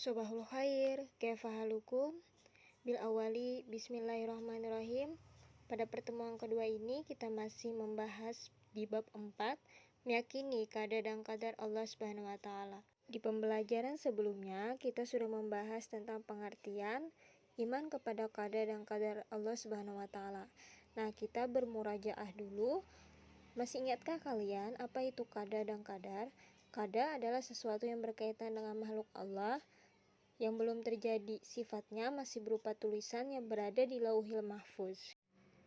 Sobahul khair, kaifa halukum? Bil awali, bismillahirrahmanirrahim. Pada pertemuan kedua ini kita masih membahas di bab 4, meyakini qada dan qadar Allah Subhanahu wa taala. Di pembelajaran sebelumnya kita sudah membahas tentang pengertian iman kepada qada dan qadar Allah Subhanahu wa taala. Nah, kita bermurajaah dulu. Masih ingatkah kalian apa itu qada dan qadar? Qada adalah sesuatu yang berkaitan dengan makhluk Allah yang belum terjadi, sifatnya masih berupa tulisan yang berada di Lauhil Mahfuz.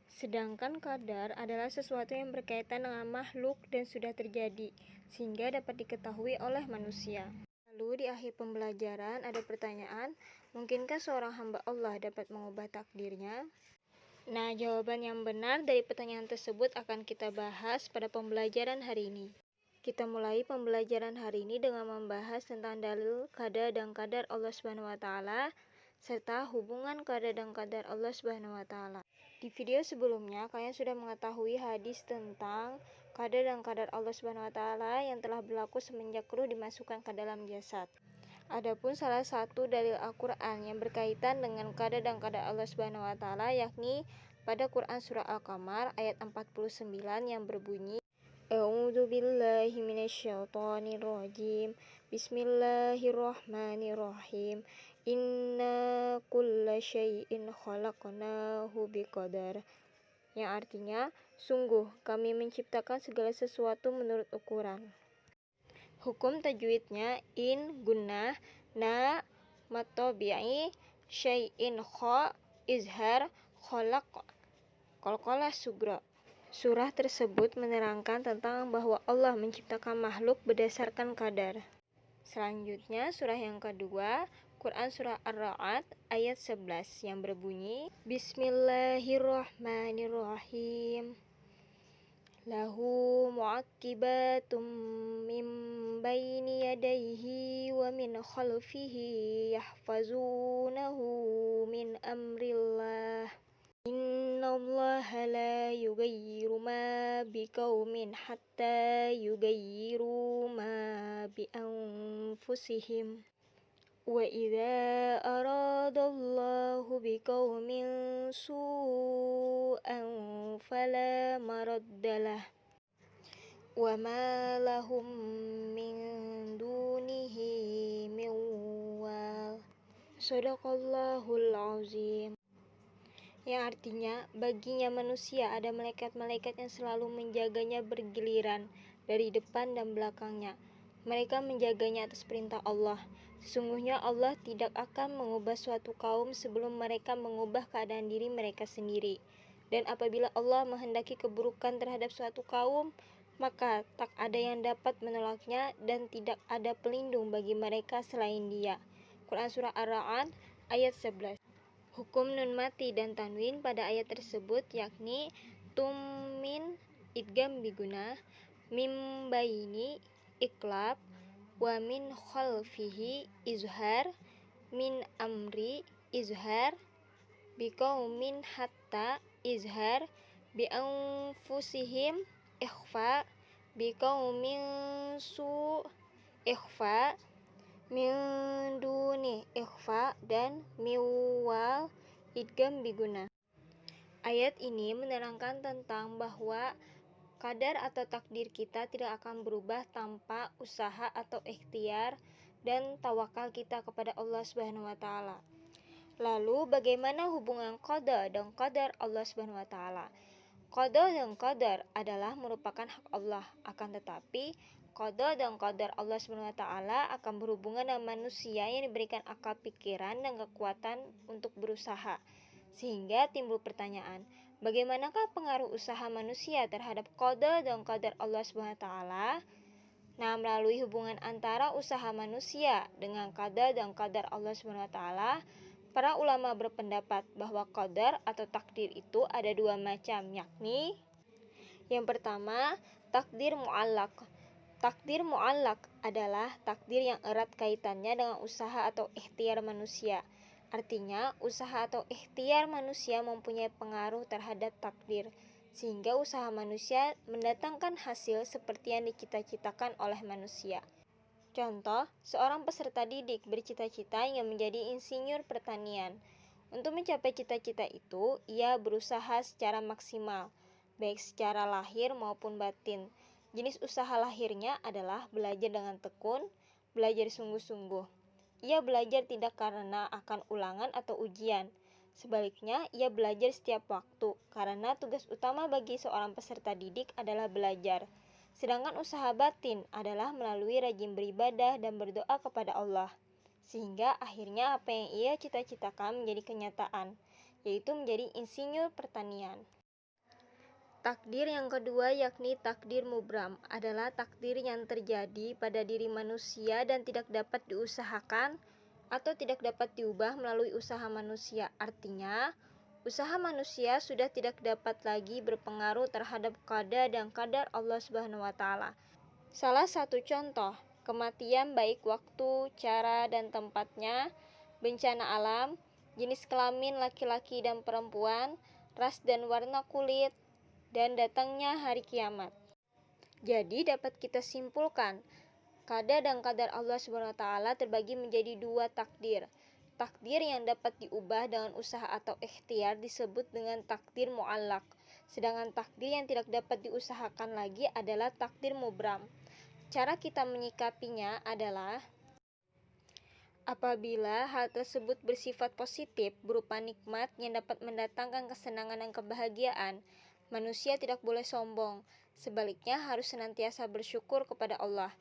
Sedangkan qadar adalah sesuatu yang berkaitan dengan makhluk dan sudah terjadi, sehingga dapat diketahui oleh manusia. Lalu di akhir pembelajaran ada pertanyaan, mungkinkah seorang hamba Allah dapat mengubah takdirnya? Nah, jawaban yang benar dari pertanyaan tersebut akan kita bahas pada pembelajaran hari ini. Kita mulai pembelajaran hari ini dengan membahas tentang dalil qada dan qadar Allah Subhanahu wa taala serta hubungan qada dan qadar Allah Subhanahu wa taala. Di video sebelumnya kalian sudah mengetahui hadis tentang qada dan qadar Allah Subhanahu wa taala yang telah berlaku semenjak ruh dimasukkan ke dalam jasad. Adapun salah satu dalil Al-Qur'an yang berkaitan dengan qada dan qadar Allah Subhanahu wa taala yakni pada Quran surah Al-Qamar ayat 49 yang berbunyi A'udzu billahi minasyaitonir rajim. Bismillahirrahmanirrahim. Inna kulla syai'in khalaqnahu biqadar. Yang artinya, sungguh kami menciptakan segala sesuatu menurut ukuran. Hukum tajwidnya in gunnah na matabi'i syai'in kha izhar khalaq qalqalah sugra. Surah tersebut menerangkan tentang bahwa Allah menciptakan makhluk berdasarkan qadar. Selanjutnya, surah yang kedua, Quran surah Ar-Ra'd ayat 11 yang berbunyi Bismillahirrahmanirrahim. Lahu mu'aqibatum min baini yadayhi wa min khalfihi yahfazunahu min amrillah. Innallaha la yughayyiru ma biqaumin hatta yughayyiru ma bi anfusihim. Wa idza aradallahu biqaumin su'an fala maraddalah. Wa ma lahum min dunihi min wal. Shadaqallahul azim. Yang artinya, baginya manusia ada malaikat-malaikat yang selalu menjaganya bergiliran dari depan dan belakangnya. Mereka menjaganya atas perintah Allah. Sesungguhnya Allah tidak akan mengubah suatu kaum sebelum mereka mengubah keadaan diri mereka sendiri. Dan apabila Allah menghendaki keburukan terhadap suatu kaum, maka tak ada yang dapat menolaknya dan tidak ada pelindung bagi mereka selain Dia. Quran surah Ar-Ra'd ayat 11. Hukum nun mati dan tanwin pada ayat tersebut yakni tummin idgham bigunah, mim baini iqlab, wa min khalfihi izhar, min amri izhar, biqaumin hatta izhar, bi anfusihim ikhfa, biqaumin su ikhfa, min duni ikhfa, dan miwal idgham biguna. Ayat ini menerangkan tentang bahwa qadar atau takdir kita tidak akan berubah tanpa usaha atau ikhtiar dan tawakal kita kepada Allah Subhanahu wa taala. Lalu bagaimana hubungan qada dan qadar Allah Subhanahu wa taala? Qada dan qadar adalah merupakan hak Allah, akan tetapi qada dan qadar Allah Subhanahu wa taala akan berhubungan dengan manusia yang diberikan akal pikiran dan kekuatan untuk berusaha. Sehingga timbul pertanyaan, bagaimanakah pengaruh usaha manusia terhadap qada dan qadar Allah Subhanahu wa taala? Nah, melalui hubungan antara usaha manusia dengan qada dan qadar Allah Subhanahu wa taala, para ulama berpendapat bahwa qadar atau takdir itu ada dua macam, yakni yang pertama, takdir mu'allaq. Takdir mu'allaq adalah takdir yang erat kaitannya dengan usaha atau ikhtiar manusia. Artinya, usaha atau ikhtiar manusia mempunyai pengaruh terhadap takdir, sehingga usaha manusia mendatangkan hasil seperti yang dicita-citakan oleh manusia. Contoh, seorang peserta didik bercita-cita ingin menjadi insinyur pertanian. Untuk mencapai cita-cita itu, ia berusaha secara maksimal, baik secara lahir maupun batin. Jenis usaha lahirnya adalah belajar dengan tekun, belajar sungguh-sungguh. Ia belajar tidak karena akan ulangan atau ujian. Sebaliknya, ia belajar setiap waktu, karena tugas utama bagi seorang peserta didik adalah belajar. Sedangkan usaha batin adalah melalui rajin beribadah dan berdoa kepada Allah, sehingga akhirnya apa yang ia cita-citakan menjadi kenyataan, yaitu menjadi insinyur pertanian. Takdir yang kedua yakni takdir mubram adalah takdir yang terjadi pada diri manusia dan tidak dapat diusahakan atau tidak dapat diubah melalui usaha manusia. Artinya, usaha manusia sudah tidak dapat lagi berpengaruh terhadap qada dan qadar Allah Subhanahu wa taala. Salah satu contoh, kematian baik waktu, cara dan tempatnya, bencana alam, jenis kelamin laki-laki dan perempuan, ras dan warna kulit, dan datangnya hari kiamat. Jadi dapat kita simpulkan, qada dan qadar Allah Subhanahu wa taala terbagi menjadi dua takdir. Takdir yang dapat diubah dengan usaha atau ikhtiar disebut dengan takdir mu'allaq. Sedangkan takdir yang tidak dapat diusahakan lagi adalah takdir mubram. Cara kita menyikapinya adalah apabila hal tersebut bersifat positif berupa nikmat yang dapat mendatangkan kesenangan dan kebahagiaan, manusia tidak boleh sombong. Sebaliknya harus senantiasa bersyukur kepada Allah.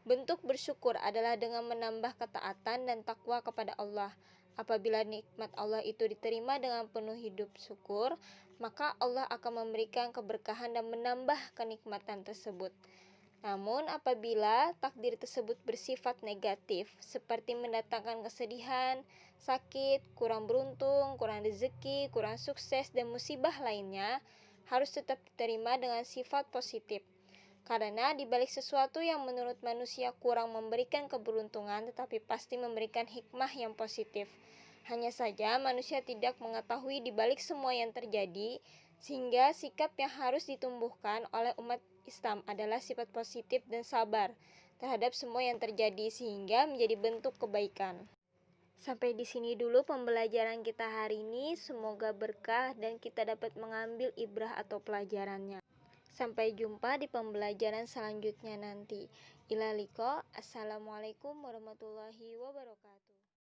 Bentuk bersyukur adalah dengan menambah ketaatan dan takwa kepada Allah. Apabila nikmat Allah itu diterima dengan penuh hidup syukur, maka Allah akan memberikan keberkahan dan menambah kenikmatan tersebut. Namun apabila takdir tersebut bersifat negatif, seperti mendatangkan kesedihan, sakit, kurang beruntung, kurang rezeki, kurang sukses, dan musibah lainnya, harus tetap diterima dengan sifat positif. Karena dibalik sesuatu yang menurut manusia kurang memberikan keberuntungan, tetapi pasti memberikan hikmah yang positif. Hanya saja manusia tidak mengetahui dibalik semua yang terjadi, sehingga sikap yang harus ditumbuhkan oleh umat Islam adalah sifat positif dan sabar terhadap semua yang terjadi, sehingga menjadi bentuk kebaikan. Sampai di sini dulu pembelajaran kita hari ini. Semoga berkah dan kita dapat mengambil ibrah atau pelajarannya. Sampai jumpa di pembelajaran selanjutnya nanti. Ila liqa. Assalamualaikum warahmatullahi wabarakatuh.